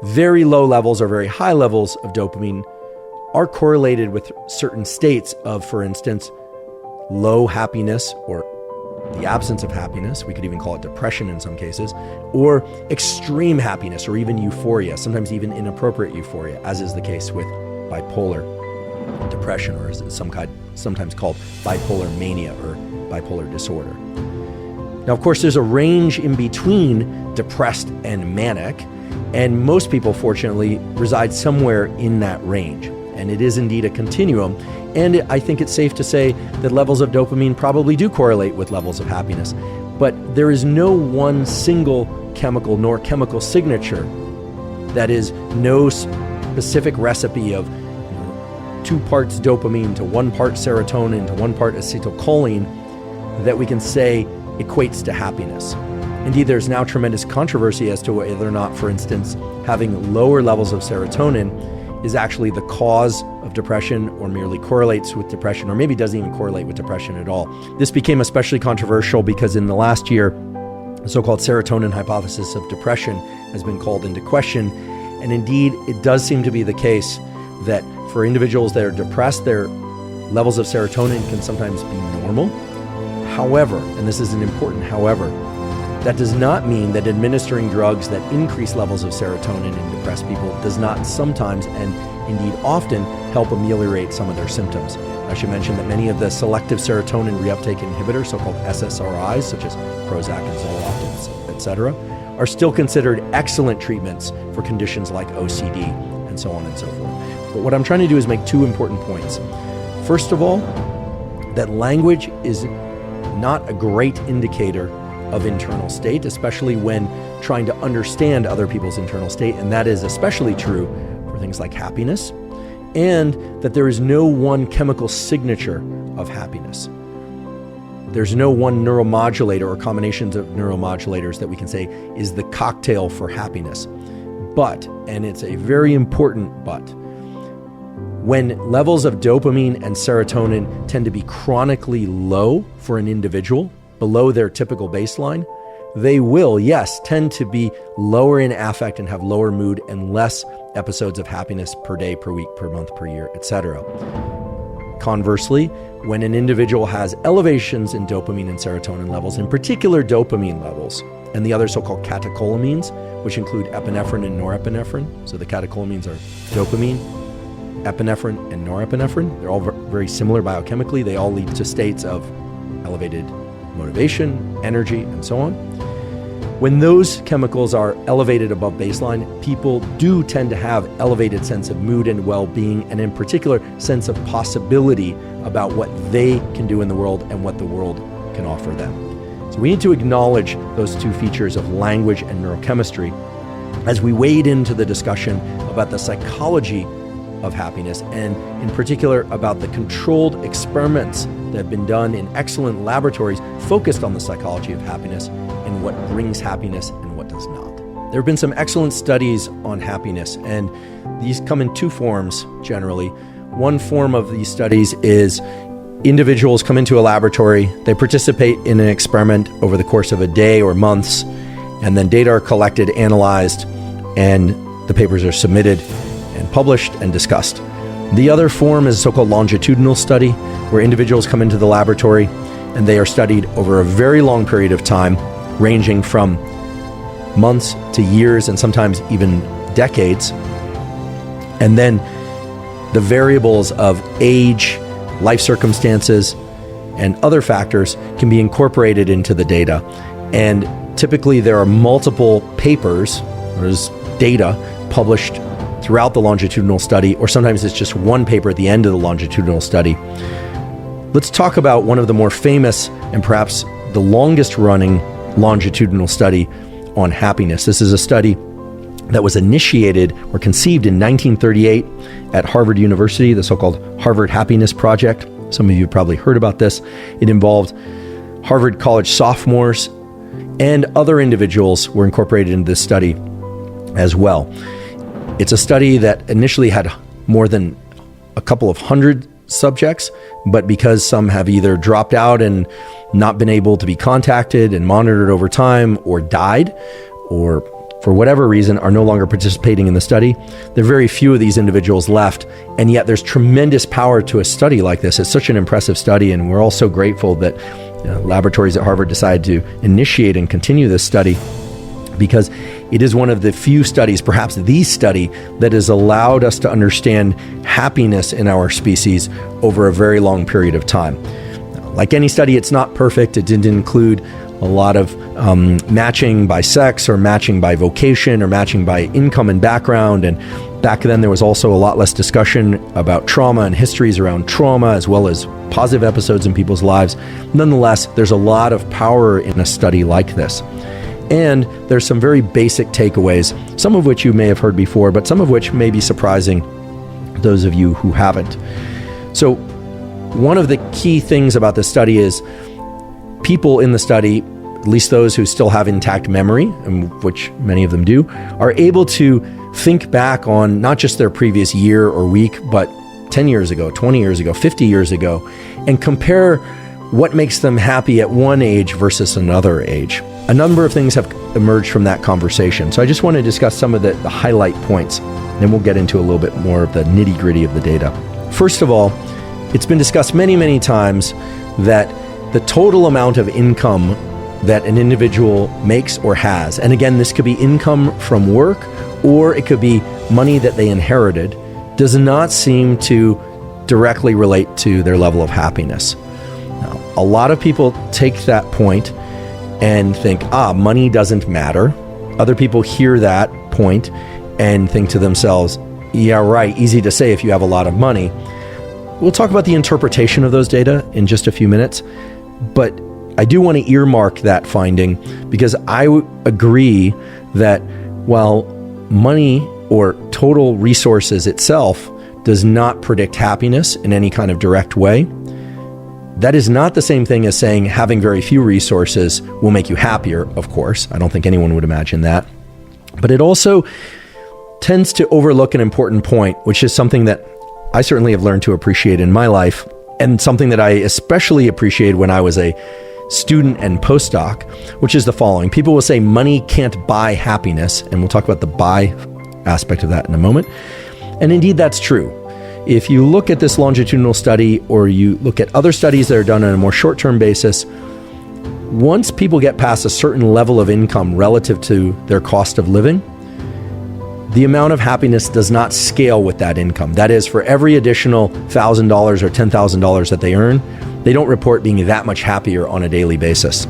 very low levels or very high levels of dopamine are correlated with certain states of, for instance, low happiness or the absence of happiness. We could even call it depression in some cases, or extreme happiness or even euphoria, sometimes even inappropriate euphoria, as is the case with bipolar depression, or as it's sometimes called bipolar mania or bipolar disorder. Now, of course, there's a range in between depressed and manic, and most people, fortunately, reside somewhere in that range. And it is indeed a continuum. And I think it's safe to say that levels of dopamine probably do correlate with levels of happiness. But there is no one single chemical nor chemical signature that is no specific recipe of 2 parts dopamine to 1 part serotonin to 1 part acetylcholine that we can say equates to happiness. Indeed, there's now tremendous controversy as to whether or not, for instance, having lower levels of serotonin is actually the cause of depression or merely correlates with depression, or maybe doesn't even correlate with depression at all. This became especially controversial because in the last year, the so-called serotonin hypothesis of depression has been called into question. And indeed, it does seem to be the case that for individuals that are depressed, their levels of serotonin can sometimes be normal. However, and this is an important however, that does not mean that administering drugs that increase levels of serotonin in depressed people does not sometimes, and indeed often, help ameliorate some of their symptoms. I should mention that many of the selective serotonin reuptake inhibitors, so-called SSRIs, such as Prozac and Zoloft, etc., are still considered excellent treatments for conditions like OCD and so on and so forth. But what I'm trying to do is make 2 important points. First of all, that language is not a great indicator of internal state, especially when trying to understand other people's internal state, and that is especially true for things like happiness, and that there is no one chemical signature of happiness. There's no one neuromodulator or combinations of neuromodulators that we can say is the cocktail for happiness. But, and it's a very important but, when levels of dopamine and serotonin tend to be chronically low for an individual, below their typical baseline, they will, yes, tend to be lower in affect and have lower mood and less episodes of happiness per day, per week, per month, per year, etc. Conversely, when an individual has elevations in dopamine and serotonin levels, in particular dopamine levels, and the other so-called catecholamines, which include epinephrine and norepinephrine. So the catecholamines are dopamine, epinephrine, and norepinephrine. They're all very similar biochemically. They all lead to states of elevated motivation, energy, and so on. When those chemicals are elevated above baseline, people do tend to have elevated sense of mood and well-being, and in particular, sense of possibility about what they can do in the world and what the world can offer them. So we need to acknowledge those 2 features of language and neurochemistry as we wade into the discussion about the psychology of happiness, and in particular about the controlled experiments that have been done in excellent laboratories focused on the psychology of happiness and what brings happiness and what does not. There have been some excellent studies on happiness, and these come in 2 forms generally. One form of these studies is individuals come into a laboratory, they participate in an experiment over the course of a day or months, and then data are collected, analyzed, and the papers are submitted and published and discussed. The other form is a so-called longitudinal study, where individuals come into the laboratory and they are studied over a very long period of time, ranging from months to years and sometimes even decades. And then the variables of age, life circumstances, and other factors can be incorporated into the data. And typically there are multiple papers, there's data published throughout the longitudinal study, or sometimes it's just one paper at the end of the longitudinal study. Let's talk about one of the more famous and perhaps the longest running longitudinal study on happiness. This is a study that was initiated or conceived in 1938 at Harvard University, the so-called Harvard Happiness Project. Some of you have probably heard about this. It involved Harvard College sophomores, and other individuals were incorporated into this study as well. It's a study that initially had more than a couple of hundred subjects, but because some have either dropped out and not been able to be contacted and monitored over time, or died, or for whatever reason, are no longer participating in the study. There are very few of these individuals left, and yet there's tremendous power to a study like this. It's such an impressive study, and we're all so grateful that laboratories at Harvard decided to initiate and continue this study, because it is one of the few studies, perhaps the study, that has allowed us to understand happiness in our species over a very long period of time. Like any study, it's not perfect. It didn't include a lot of matching by sex or matching by vocation or matching by income and background. And back then, there was also a lot less discussion about trauma and histories around trauma, as well as positive episodes in people's lives. Nonetheless, there's a lot of power in a study like this. And there's some very basic takeaways, some of which you may have heard before, but some of which may be surprising those of you who haven't. So one of the key things about this study is people in the study, at least those who still have intact memory, which many of them do, are able to think back on not just their previous year or week, but 10 years ago, 20 years ago, 50 years ago, and compare what makes them happy at one age versus another age. A number of things have emerged from that conversation. So I just want to discuss some of the highlight points, then we'll get into a little bit more of the nitty-gritty of the data. First of all, it's been discussed many, many times that the total amount of income that an individual makes or has, and again, this could be income from work or it could be money that they inherited, does not seem to directly relate to their level of happiness. Now, a lot of people take that point and think, money doesn't matter. Other people hear that point and think to themselves, yeah, right, easy to say if you have a lot of money. We'll talk about the interpretation of those data in just a few minutes, but I do want to earmark that finding because I agree that while money or total resources itself does not predict happiness in any kind of direct way, that is not the same thing as saying having very few resources will make you happier, of course. I don't think anyone would imagine that. But it also tends to overlook an important point, which is something that I certainly have learned to appreciate in my life, and something that I especially appreciated when I was a student and postdoc, which is the following. People will say money can't buy happiness, and we'll talk about the buy aspect of that in a moment. And indeed, that's true. If you look at this longitudinal study or you look at other studies that are done on a more short-term basis, once people get past a certain level of income relative to their cost of living, the amount of happiness does not scale with that income. That is, for every additional $1,000 or $10,000 that they earn, they don't report being that much happier on a daily basis.